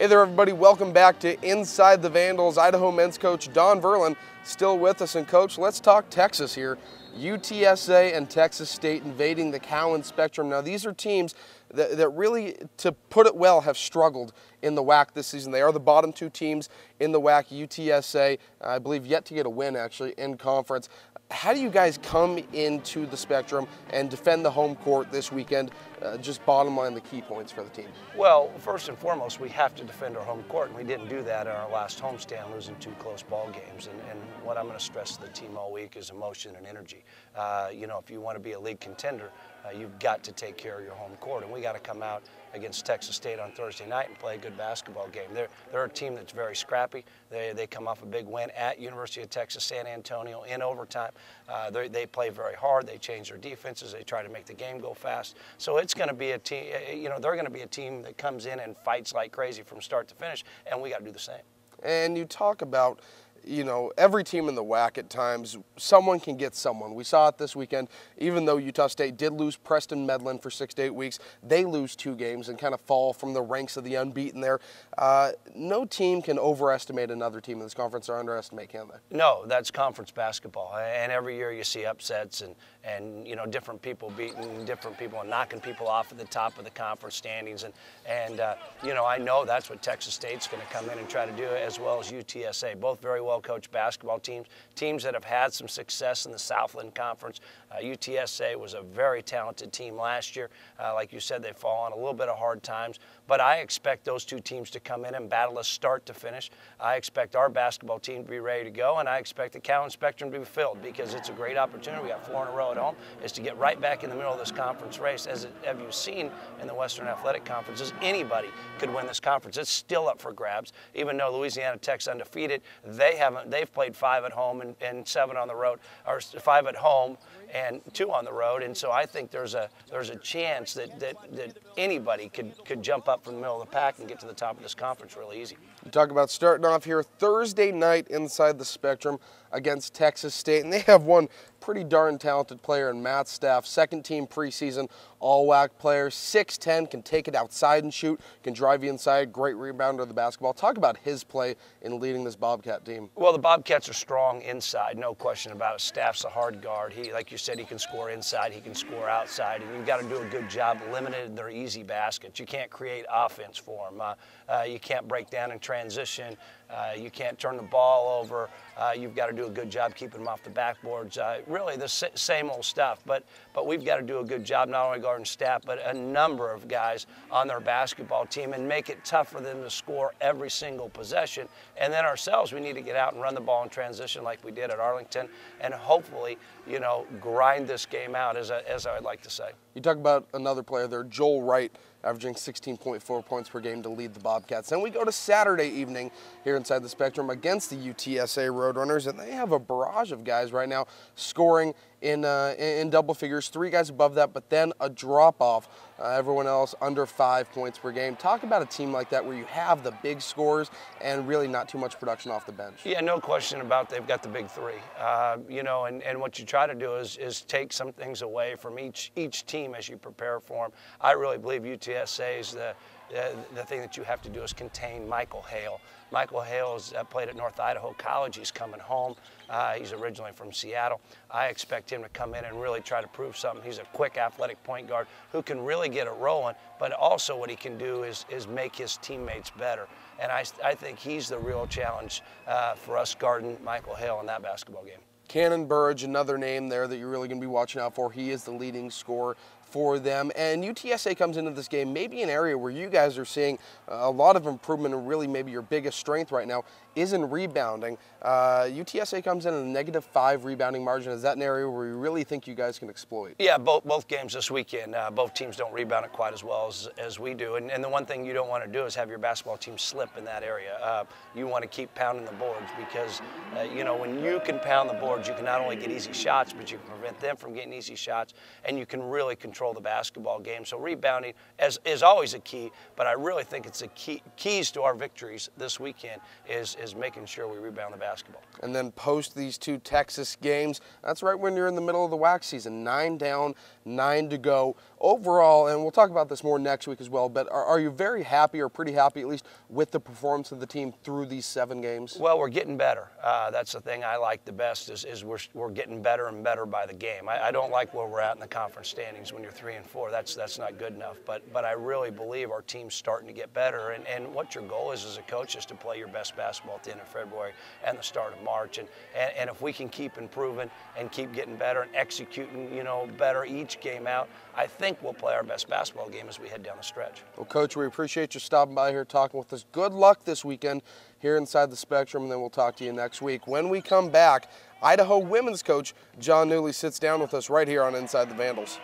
Hey there, everybody. Welcome back to Inside the Vandals. Idaho men's coach Don Verlin still with us. And, Coach, let's talk Texas here. UTSA and Texas State invading the Cowan Spectrum. Now, these are teams that really, to put it well, have struggled in the WAC this season. They are the bottom two teams in the WAC. UTSA, I believe, yet to get a win, actually, in conference. How do you guys come into the Spectrum and defend the home court this weekend? Just bottom line, the key points for the team. Well, first and foremost, we have to defend our home court, and we didn't do that in our last homestand, losing 2 close ball games. And what I'm going to stress to the team all week is emotion and energy. You know, if you want to be a league contender, you've got to take care of your home court, and we got to come out against Texas State on Thursday night and play a good basketball game. They're a team that's very scrappy. They come off a big win at University of Texas San Antonio in overtime. They play very hard. They change their defenses. They try to make the game go fast. So it's going to be a team, you know, they're going to be a team that comes in and fights like crazy from start to finish, and we got to do the same. And you talk about, you know, every team in the WAC at times, someone can get someone. We saw it this weekend. Even though Utah State did lose Preston Medlin for 6 to 8 weeks, they lose 2 games and kind of fall from the ranks of the unbeaten there. No team can overestimate another team in this conference or underestimate, can they? No, that's conference basketball. And every year you see upsets and you know, different people beating different people and knocking people off at the top of the conference standings. And you know, I know that's what Texas State's going to come in and try to do, as well as UTSA. Both very well-coached basketball teams that have had some success in the Southland Conference. UTSA was a very talented team last year. Like you said, they've fallen a little bit of hard times, but I expect those 2 teams to come in and battle us start to finish. I expect our basketball team to be ready to go, and I expect the Cowan Spectrum to be filled, because it's a great opportunity. We got 4 in a row at home, is to get right back in the middle of this conference race. As have you seen in the Western Athletic Conferences, anybody could win this conference. It's still up for grabs. Even though Louisiana Tech's undefeated, they've played 5 at home and 7 on the road, or 5 at home and 2 on the road. And so I think there's a chance that anybody could jump up from the middle of the pack and get to the top of this conference really easy. You talk about starting off here Thursday night inside the Spectrum against Texas State, and they have one pretty darn talented player in Matt Staff, second team preseason all-WAC player, 6'10", can take it outside and shoot, can drive you inside, great rebounder of the basketball. Talk about his play in leading this Bobcat team. Well, the Bobcats are strong inside, no question about it. Staff's a hard guard. He, like you said, he can score inside, he can score outside, and you've got to do a good job limiting their easy baskets. You can't create offense for them. You can't break down in transition. You can't turn the ball over. You've got to do a good job keeping them off the backboards. Really the same old stuff, but we've got to do a good job not only guarding Staff, but a number of guys on their basketball team, and make it tough for them to score every single possession. And then ourselves, we need to get out and run the ball in transition like we did at Arlington, and hopefully, you know, grind this game out, as I would like to say. You talk about another player there, Joel Wright, averaging 16.4 points per game to lead the Bobcats. Then we go to Saturday evening here inside the Spectrum against the UTSA Roadrunners, and they have a barrage of guys right now scoring in double figures, 3 guys above that, but then a drop-off. Everyone else under 5 points per game. Talk about a team like that where you have the big scores and really not too much production off the bench. Yeah, no question about they've got the big 3. You know, and what you try to do is take some things away from each team as you prepare for them. I really believe UTSA is the thing that you have to do is contain Michael Hale. Michael Hale has played at North Idaho College. He's coming home. He's originally from Seattle. I expect him to come in and really try to prove something. He's a quick, athletic point guard who can really get it rolling, but also what he can do is make his teammates better. And I think he's the real challenge for us guarding Michael Hale in that basketball game. Cannon Burridge, another name there that you're really going to be watching out for. He is the leading scorer for them. And UTSA comes into this game maybe an area where you guys are seeing a lot of improvement, and really maybe your biggest strength right now is in rebounding. UTSA comes in at a -5 rebounding margin. Is that an area where you really think you guys can exploit? Yeah, both games this weekend. Both teams don't rebound it quite as well as we do. And the one thing you don't want to do is have your basketball team slip in that area. You want to keep pounding the boards, because you know, when you can pound the boards, you can not only get easy shots, but you can prevent them from getting easy shots, and you can really control control the basketball game. So rebounding is always a key, but I really think it's the keys to our victories this weekend is making sure we rebound the basketball. And then post these two Texas games, that's right when you're in the middle of the WAC season, 9 down, 9 to go. Overall, and we'll talk about this more next week as well, but are you very happy or pretty happy at least with the performance of the team through these 7 games? Well, we're getting better. That's the thing I like the best is we're getting better and better by the game. I don't like where we're at in the conference standings when you're 3 and 4. That's not good enough. But I really believe our team's starting to get better. And what your goal is as a coach is to play your best basketball at the end of February and the start of March. And if we can keep improving and keep getting better and executing, better each game out, I think we'll play our best basketball game as we head down the stretch. Well, Coach, we appreciate you stopping by here talking with us. Good luck this weekend here inside the Spectrum, and then we'll talk to you next week. When we come back, Idaho women's coach John Newley sits down with us right here on Inside the Vandals.